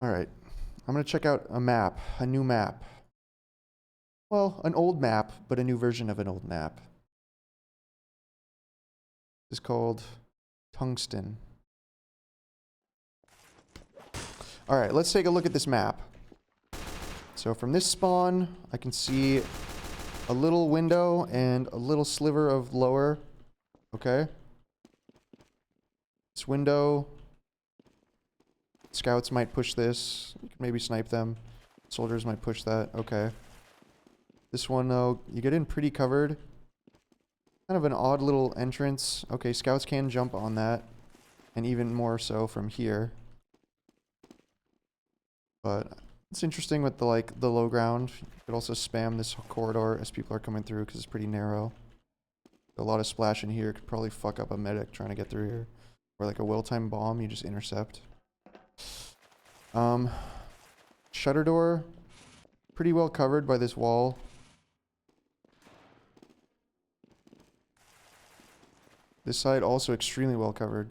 All right. I'm going to check out a map, a new map. Well, an old map, but a new version of an old map. It's called Tungsten. All right, let's take a look at this map. So from this spawn, I can see a little window and a little sliver of lower. Okay. This window, scouts might push this. You can maybe snipe them. Soldiers might push that. Okay. This one, though, you get in pretty covered. Kind of an odd little entrance. Okay, scouts can jump on that. And even more so from here. But it's interesting with the low ground. You could also spam this corridor as people are coming through because it's pretty narrow. A lot of splash in here could probably fuck up a medic trying to get through here. Or like a well-timed bomb, you just intercept. Shutter door, pretty well covered by this wall. This side also extremely well covered.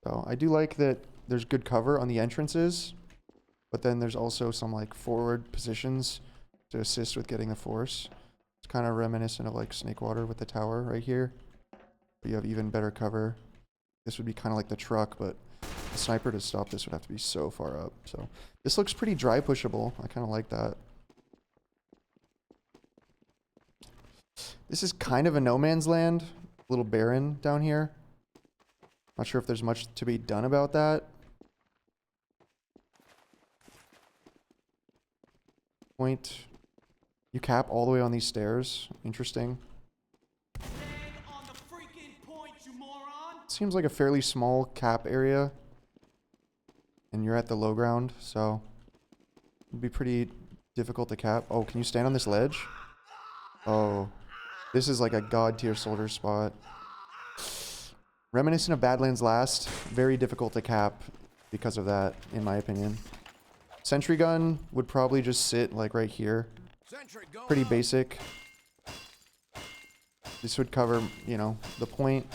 So I do like that there's good cover on the entrances, but then there's also some like forward positions to assist with getting the force. It's kind of reminiscent of like Snakewater with the tower right here. But you have even better cover. This would be kind of like the truck, but the sniper to stop this would have to be so far up. So this looks pretty dry pushable. I kind of like that. This is kind of a no man's land. A little barren down here. Not sure if there's much to be done about that. Point. You cap all the way on these stairs. Interesting. Seems like a fairly small cap area. And you're at the low ground, so it'd be pretty difficult to cap. Oh, can you stand on this ledge? Oh, this is like a god tier soldier spot. Reminiscent of Badlands Last. Very difficult to cap because of that, in my opinion. Sentry gun would probably just sit like right here. Pretty basic. This would cover, you know, the point.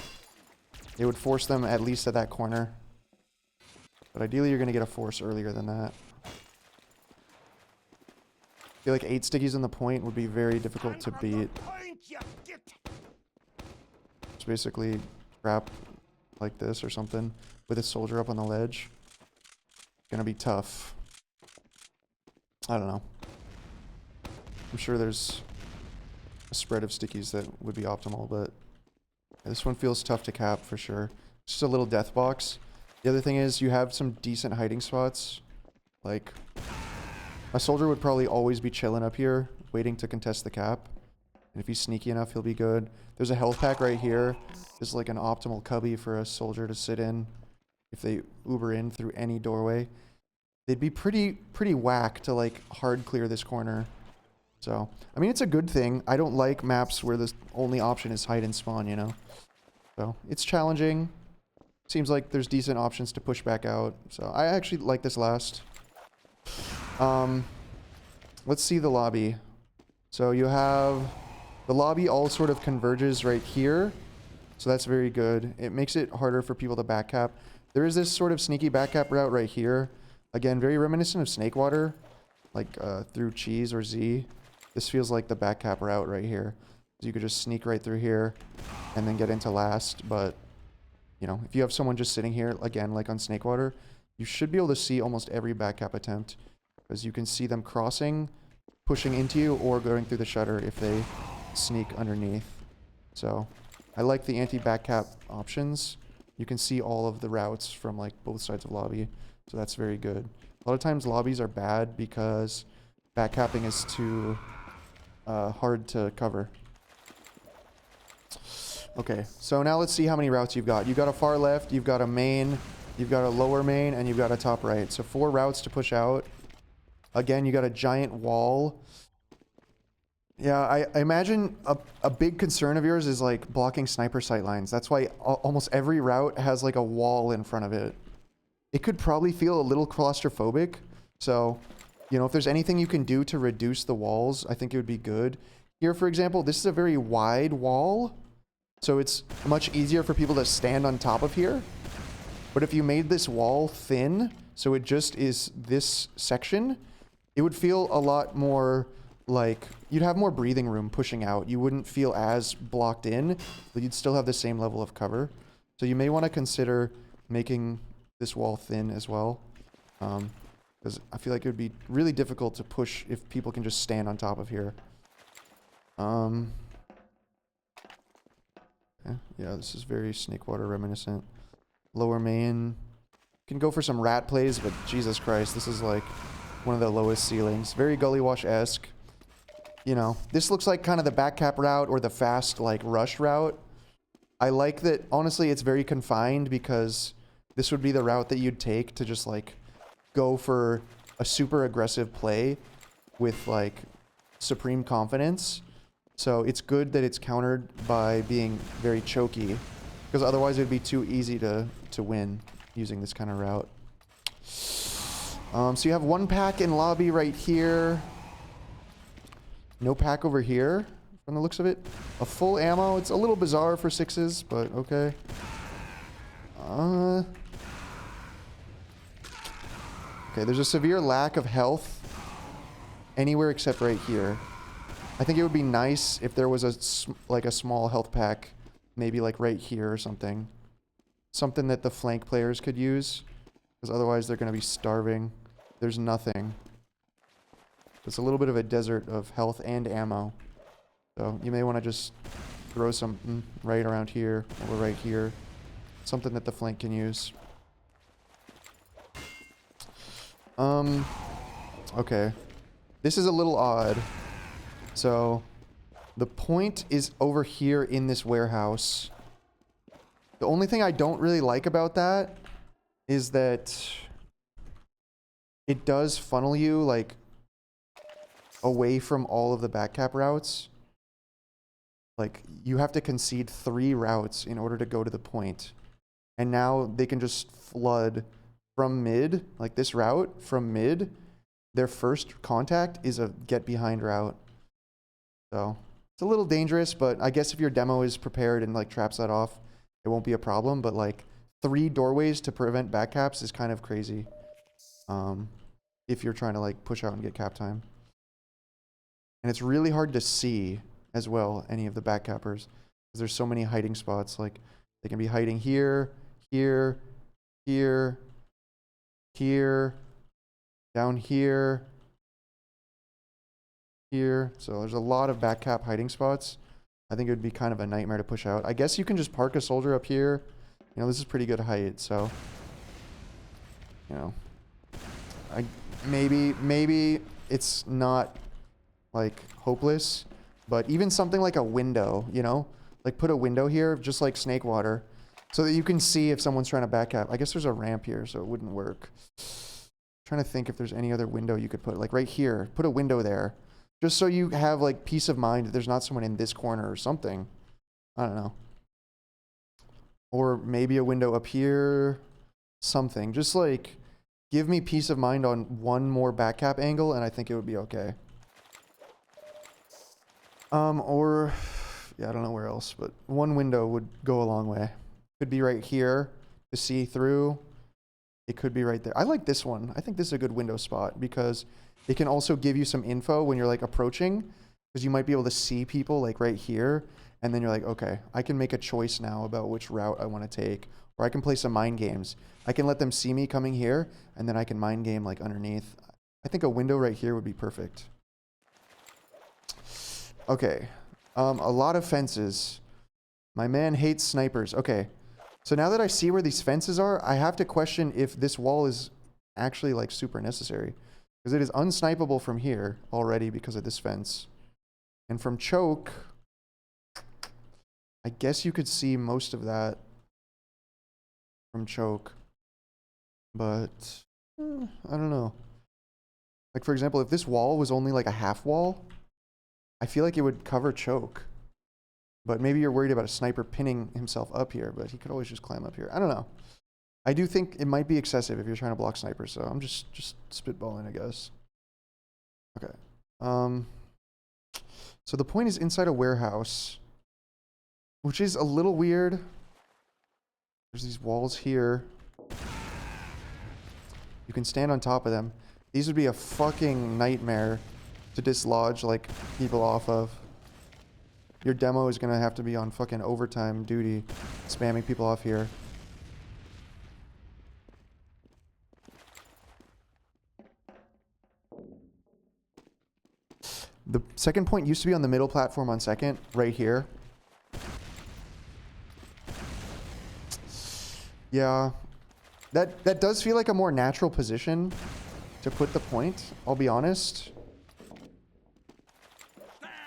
It would force them at least at that corner. But ideally you're going to get a force earlier than that. I feel like 8 stickies in the point would be very difficult to beat. It's basically trap like this or something with a soldier up on the ledge. Gonna be tough. I don't know. I'm sure there's a spread of stickies that would be optimal, but this one feels tough to cap for sure. It's just a little death box. The other thing is you have some decent hiding spots. Like, a soldier would probably always be chilling up here, waiting to contest the cap. And if he's sneaky enough, he'll be good. There's a health pack right here. This is like an optimal cubby for a soldier to sit in if they Uber in through any doorway. They'd be pretty whack to like hard clear this corner. So, I mean, it's a good thing. I don't like maps where the only option is hide and spawn, you know? So, it's challenging. Seems like there's decent options to push back out. So, I actually like this last. Let's see the lobby. So, you have... The lobby all sort of converges right here. So, that's very good. It makes it harder for people to backcap. There is this sort of sneaky backcap route right here. Again, very reminiscent of Snakewater. Like, through Cheese or Z. This feels like the backcap route right here. You could just sneak right through here and then get into last. But, you know, if you have someone just sitting here, again, like on Snakewater, you should be able to see almost every backcap attempt. Because you can see them crossing, pushing into you, or going through the shutter if they sneak underneath. So, I like the anti-backcap options. You can see all of the routes from, like, both sides of lobby. So that's very good. A lot of times lobbies are bad because backcapping is too... hard to cover. Okay, so now let's see how many routes you've got. You've got a far left, you've got a main, you've got a lower main, and you've got a top right. So 4 routes to push out. Again, you got a giant wall. Yeah, I imagine a big concern of yours is like blocking sniper sight lines. That's why almost every route has like a wall in front of it. It could probably feel a little claustrophobic. So, you know, if there's anything you can do to reduce the walls, I think it would be good. Here, for example, this is a very wide wall. So it's much easier for people to stand on top of here. But if you made this wall thin, so it just is this section, it would feel a lot more like you'd have more breathing room pushing out. You wouldn't feel as blocked in, but you'd still have the same level of cover. So you may want to consider making this wall thin as well. Because I feel like it would be really difficult to push if people can just stand on top of here. Okay. Yeah, this is very Snakewater reminiscent. Lower main. Can go for some rat plays, but Jesus Christ, this is like one of the lowest ceilings. Very Gully Wash-esque. You know, this looks like kind of the back cap route or the fast, like, rush route. I like that, honestly, it's very confined because this would be the route that you'd take to just, like, go for a super aggressive play with, like, supreme confidence. So it's good that it's countered by being very choky, because otherwise it would be too easy to win using this kind of route. So you have one pack in lobby right here. No pack over here, from the looks of it. A full ammo. It's a little bizarre for 6s, but okay. Okay, there's a severe lack of health anywhere except right here. I think it would be nice if there was a small health pack, maybe like right here or something. Something that the flank players could use, because otherwise they're going to be starving. There's nothing. It's a little bit of a desert of health and ammo. So you may want to just throw some right around here or right here. Something that the flank can use. Okay. This is a little odd. So the point is over here in this warehouse. The only thing I don't really like about that is that it does funnel you, like, away from all of the back cap routes. Like, you have to concede 3 routes in order to go to the point. And now they can just flood from mid, like this route, from mid. Their first contact is a get behind route. So it's a little dangerous, but I guess if your demo is prepared and, like, traps that off, it won't be a problem. But, like, 3 doorways to prevent back caps is kind of crazy. If you're trying to, like, push out and get cap time. And it's really hard to see as well any of the back cappers, because there's so many hiding spots. Like, they can be hiding here, here, here, here, down here, here. So there's a lot of back cap hiding spots. I think it would be kind of a nightmare to push out. I guess you can just park a soldier up here. You know, this is pretty good height, so, you know, maybe it's not, like, hopeless, but even something like a window, you know, like, put a window here, just like Snakewater, so that you can see if someone's trying to back cap. I guess there's a ramp here, so it wouldn't work. Trying to think if there's any other window you could put, like right here, put a window there, just so you have, like, peace of mind that there's not someone in this corner or something. I don't know. Or maybe a window up here, something. Just, like, give me peace of mind on one more back cap angle, and I think it would be okay. Or, yeah, I don't know where else, but one window would go a long way. Could be right here to see through. It could be right there. I like this one. I think this is a good window spot because it can also give you some info when you're, like, approaching, because you might be able to see people, like, right here, and then you're like, okay, I can make a choice now about which route I want to take, or I can play some mind games. I can let them see me coming here, and then I can mind game, like, underneath. I think a window right here would be perfect. Okay, a lot of fences. My man hates snipers. Okay, so now that I see where these fences are, I have to question if this wall is actually, like, super necessary, because it is unsnipeable from here already because of this fence. And from choke, I guess you could see most of that from choke, but I don't know. Like, for example, if this wall was only, like, a half wall, I feel like it would cover choke. But maybe you're worried about a sniper pinning himself up here, but he could always just climb up here. I don't know. I do think it might be excessive if you're trying to block snipers, so I'm just spitballing, I guess. Okay. So the point is inside a warehouse, which is a little weird. There's these walls here. You can stand on top of them. These would be a fucking nightmare to dislodge, like, people off of. Your demo is gonna have to be on fucking overtime duty, spamming people off here. The second point used to be on the middle platform on second, right here. Yeah. That does feel like a more natural position to put the point, I'll be honest.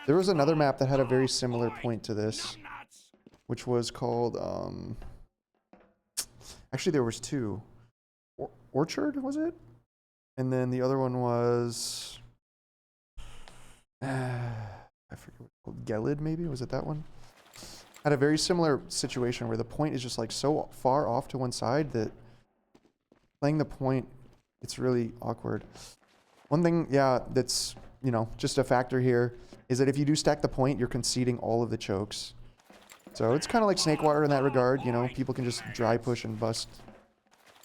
There was another map that had a very similar point to this, which was called, actually there was two. Orchard, was it? And then the other one was, I forget what it's called, Gelid maybe? Was it that one? Had a very similar situation where the point is just like so far off to one side that playing the point, it's really awkward. One thing, yeah, that's, you know, just a factor here is that if you do stack the point, you're conceding all of the chokes. So it's kind of like Snakewater in that regard, you know, people can just dry push and bust.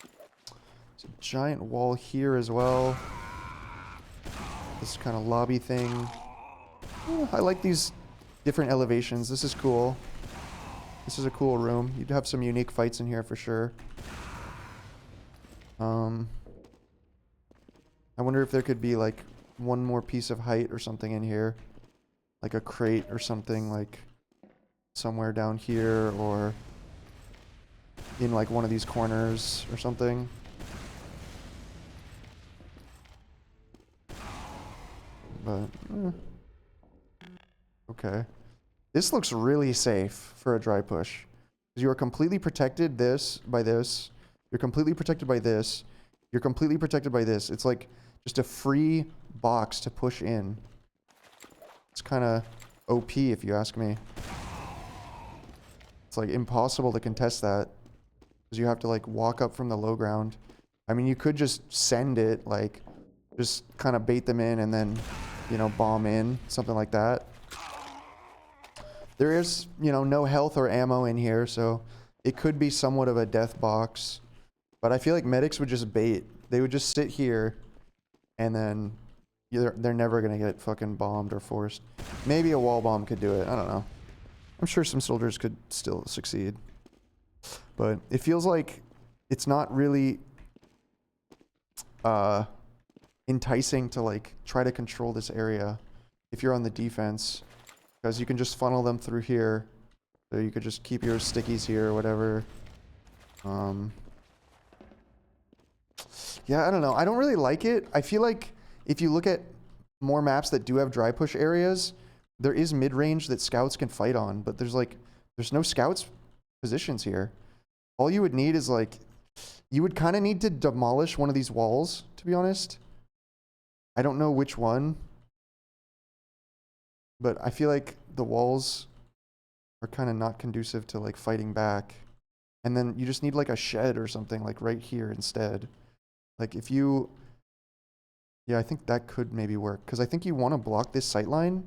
There's a giant wall here as well. This kind of lobby thing. Oh, I like these different elevations. This is cool. This is a cool room. You'd have some unique fights in here for sure. I wonder if there could be like one more piece of height or something in here. Like a crate or something, like somewhere down here or in like one of these corners or something. But, okay. This looks really safe for a dry push. Because you are completely protected by this. You're completely protected by this. You're completely protected by this. It's like just a free box to push in. It's kind of OP if you ask me. It's like impossible to contest that. Because you have to like walk up from the low ground. I mean, you could just send it, like just kind of bait them in and then, you know, bomb in. Something like that. There is, you know, no health or ammo in here, so it could be somewhat of a death box. But I feel like medics would just bait. They would just sit here, and then they're never going to get fucking bombed or forced. Maybe a wall bomb could do it. I don't know. I'm sure some soldiers could still succeed. But it feels like it's not really enticing to, like, try to control this area if you're on the defense. Because you can just funnel them through here. So you could just keep your stickies here or whatever. Yeah, I don't know. I don't really like it. I feel like if you look at more maps that do have dry push areas, there is mid-range that scouts can fight on. But there's no scouts positions here. All you would need is like, you would kind of need to demolish one of these walls, to be honest. I don't know which one. But I feel like the walls are kind of not conducive to like fighting back. And then you just need like a shed or something like right here instead. Like if you, yeah, I think that could maybe work. Because I think you want to block this sightline.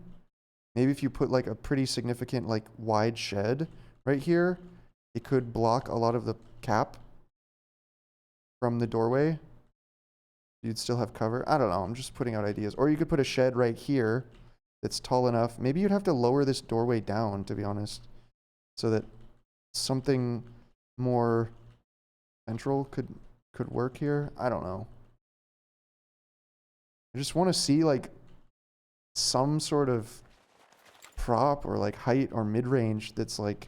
Maybe if you put like a pretty significant like wide shed right here, it could block a lot of the cap from the doorway. You'd still have cover. I don't know. I'm just putting out ideas. Or you could put a shed right here that's tall enough. Maybe you'd have to lower this doorway down, to be honest, so that something more central could work here. I don't know. I just want to see like some sort of prop or like height or mid-range that's like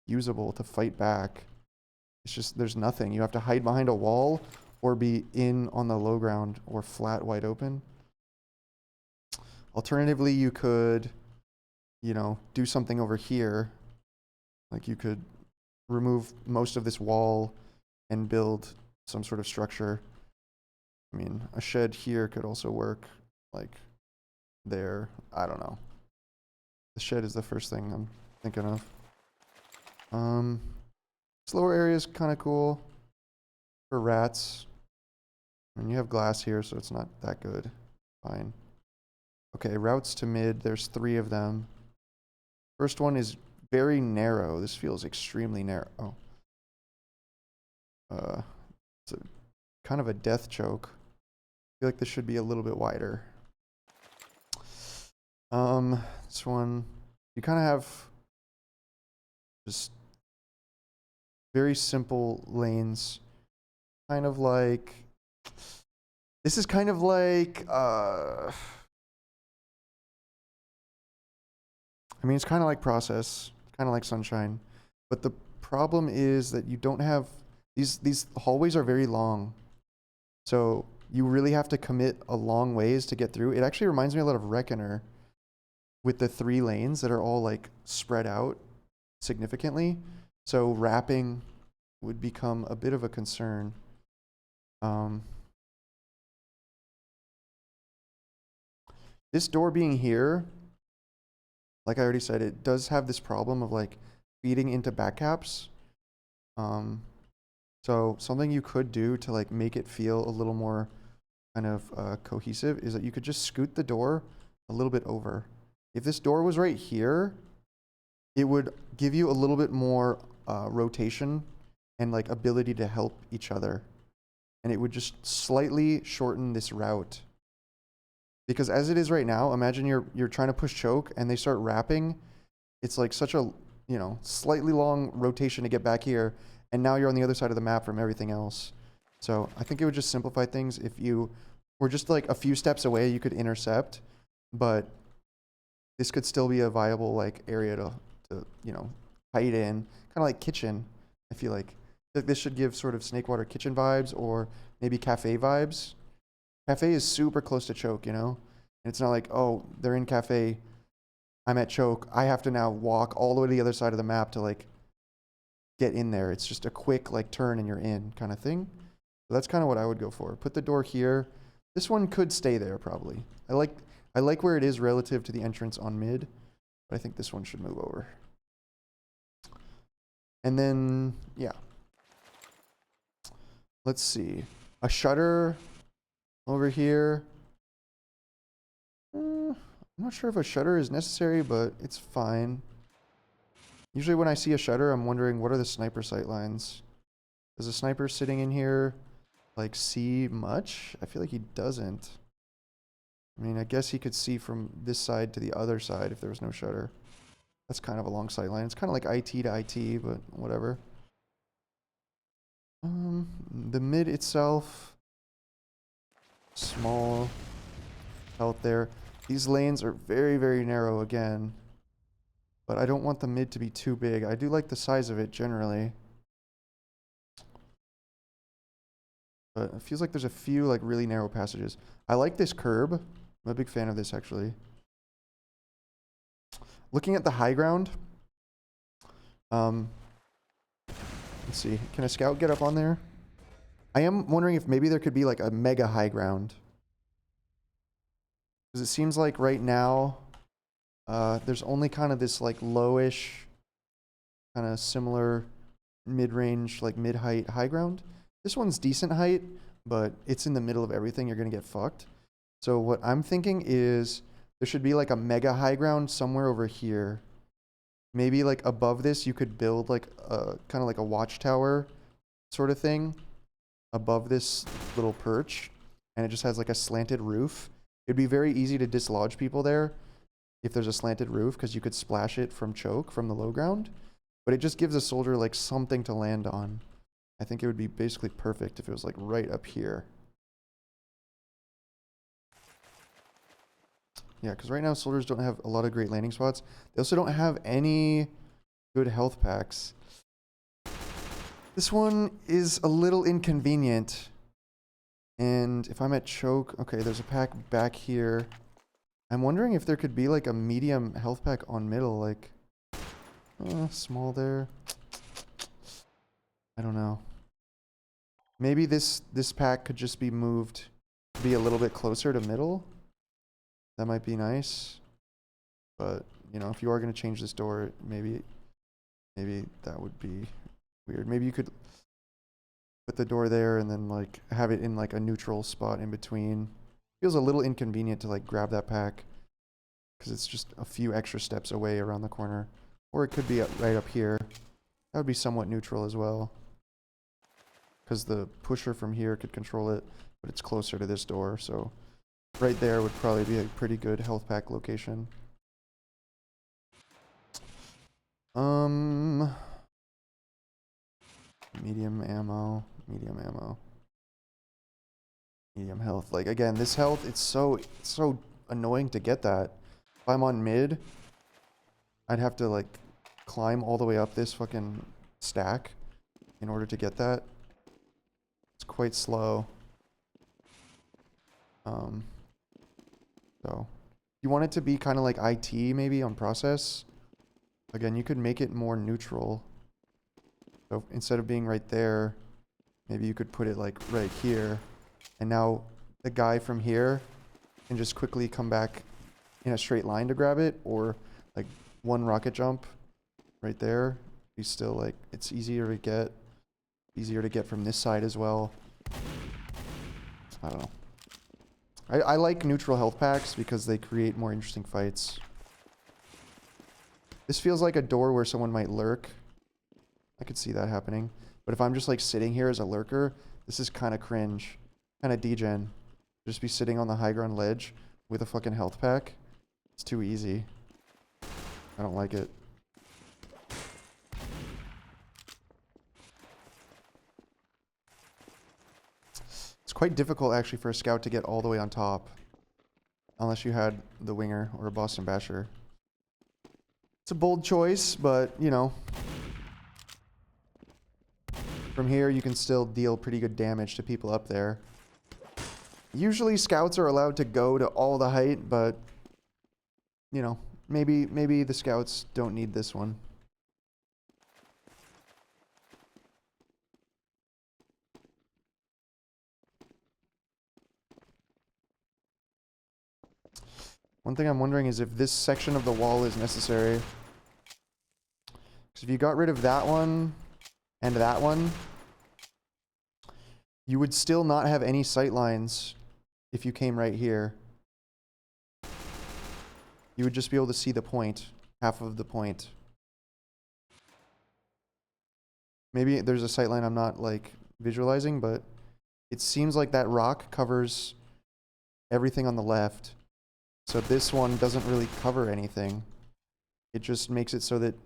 usable to fight back. It's just there's nothing. You have to hide behind a wall or be in on the low ground or flat wide open. Alternatively, you could, you know, do something over here. Like you could remove most of this wall and build some sort of structure. I mean, a shed here could also work, like there. I don't know. The shed is the first thing I'm thinking of. This lower area is kind of cool for rats. I mean, you have glass here, so it's not that good. Fine. Okay, routes to mid. There's 3 of them. First one is very narrow. This feels extremely narrow. Oh. It's a kind of a death choke. I feel like this should be a little bit wider. This one, you kind of have just very simple lanes. Kind of like, this is kind of like, I mean, it's kind of like process, kind of like sunshine. But the problem is that you don't have, these hallways are very long. So you really have to commit a long ways to get through. It actually reminds me a lot of Reckoner with the 3 lanes that are all like spread out significantly. So wrapping would become a bit of a concern. This door being here, like I already said, it does have this problem of like feeding into back caps. So something you could do to like make it feel a little more kind of cohesive is that you could just scoot the door a little bit over. If this door was right here, it would give you a little bit more rotation and like ability to help each other. And it would just slightly shorten this route. Because as it is right now, imagine you're trying to push choke and they start wrapping. It's like such a, you know, slightly long rotation to get back here. And now you're on the other side of the map from everything else. So I think it would just simplify things. If you were just like a few steps away, you could intercept. But this could still be a viable like area to you know, hide in. Kind of like kitchen, I feel like. This should give sort of Snakewater kitchen vibes or maybe cafe vibes. Cafe is super close to choke, you know? And it's not like, oh, they're in cafe, I'm at choke, I have to now walk all the way to the other side of the map to like get in there. It's just a quick like turn and you're in kind of thing. So that's kind of what I would go for. Put the door here. This one could stay there probably. I like where it is relative to the entrance on mid, but I think this one should move over. And then, yeah. Let's see. A shutter over here. I'm not sure if a shutter is necessary, but it's fine. Usually when I see a shutter, I'm wondering what are the sniper sight lines? Does a sniper sitting in here like see much? I feel like he doesn't. I mean, I guess he could see from this side to the other side if there was no shutter. That's kind of a long sight line. It's kind of like IT to IT, but whatever. The mid itself, small out there. These lanes are very, very narrow again, but I don't want the mid to be too big. I do like the size of it generally, but it feels like there's a few like really narrow passages. I like this curb. I'm a big fan of this actually. Looking at the high ground, let's see, can a scout get up on there? I am wondering if maybe there could be like a mega high ground. Because it seems like right now, there's only kind of this like lowish, kind of similar mid-range, like mid-height high ground. This one's decent height, but it's in the middle of everything. You're going to get fucked. So what I'm thinking is there should be like a mega high ground somewhere over here. Maybe like above this, you could build like a kind of like a watchtower sort of thing above this little perch. And it just has like a slanted roof. It'd be very easy to dislodge people there if there's a slanted roof because you could splash it from choke from the low ground. But it just gives a soldier like something to land on. I think it would be basically perfect if it was like right up here. Yeah, because right now soldiers don't have a lot of great landing spots. They also don't have any good health packs. This one is a little inconvenient. And if I'm at choke, okay, there's a pack back here. I'm wondering if there could be like a medium health pack on middle, like small there. I don't know. Maybe this pack could just be moved to be a little bit closer to middle. That might be nice. But, you know, if you are going to change this door, maybe that would be weird. Maybe you could put the door there and then like have it in like a neutral spot in between. Feels a little inconvenient to like grab that pack because it's just a few extra steps away around the corner. Or it could be right up here. That would be somewhat neutral as well. because the pusher from here could control it, but it's closer to this door, so right there would probably be a pretty good health pack location. Medium ammo, medium health. Like, again, this health, it's so annoying to get that. If I'm on mid, I'd have to, like, climb all the way up this fucking stack in order to get that. It's quite slow. So, you want it to be kind of like IT, maybe, on process. Again, you could make it more neutral. So, instead of being right there, maybe you could put it, like, right here. And now, the guy from here can just quickly come back in a straight line to grab it, or, like, one rocket jump right there. He's still, like, it's easier to get from this side as well. I don't know. I like neutral health packs because they create more interesting fights. This feels like a door where someone might lurk. I could see that happening. But if I'm just, like, sitting here as a lurker, this is kind of cringe. Kind of degen. Just be sitting on the high ground ledge with a fucking health pack. It's too easy. I don't like it. It's quite difficult, actually, for a scout to get all the way on top. Unless you had the winger or a Boston Basher. It's a bold choice, but, you know. From here, you can still deal pretty good damage to people up there. Usually, scouts are allowed to go to all the height, but, you know, maybe the scouts don't need this one. One thing I'm wondering is if this section of the wall is necessary. Because if you got rid of that one and that one, you would still not have any sight lines if you came right here. You would just be able to see the point, half of the point. Maybe there's a sight line I'm not, like, visualizing, but it seems like that rock covers everything on the left. So this one doesn't really cover anything. It just makes it so that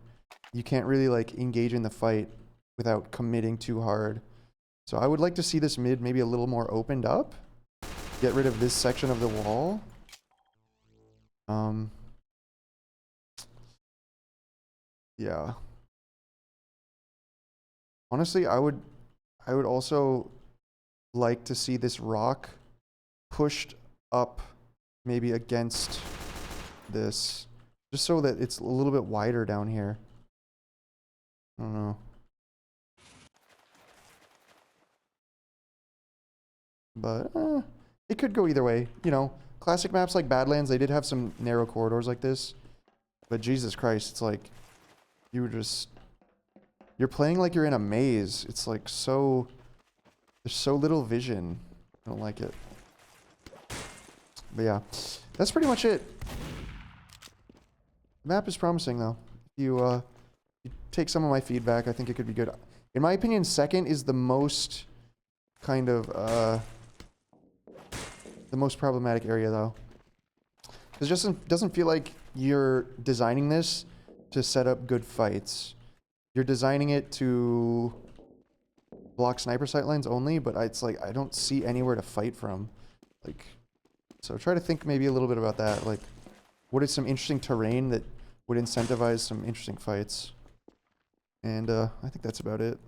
you can't really, like, engage in the fight without committing too hard. So I would like to see this mid maybe a little more opened up. Get rid of this section of the wall. Yeah. Honestly, I would also like to see this rock pushed up maybe against this, just so that it's a little bit wider down here. I don't know. But it could go either way. You know, classic maps like Badlands, they did have some narrow corridors like this. But Jesus Christ, it's like you're playing like you're in a maze. It's like there's so little vision. I don't like it. But yeah, that's pretty much it. The map is promising though. If you take some of my feedback, I think it could be good. In my opinion, second is the most kind of the most problematic area though. Because it just doesn't feel like you're designing this to set up good fights. You're designing it to block sniper sightlines only, but it's like I don't see anywhere to fight from. Like, so try to think maybe a little bit about that. Like, what is some interesting terrain that would incentivize some interesting fights? And I think that's about it.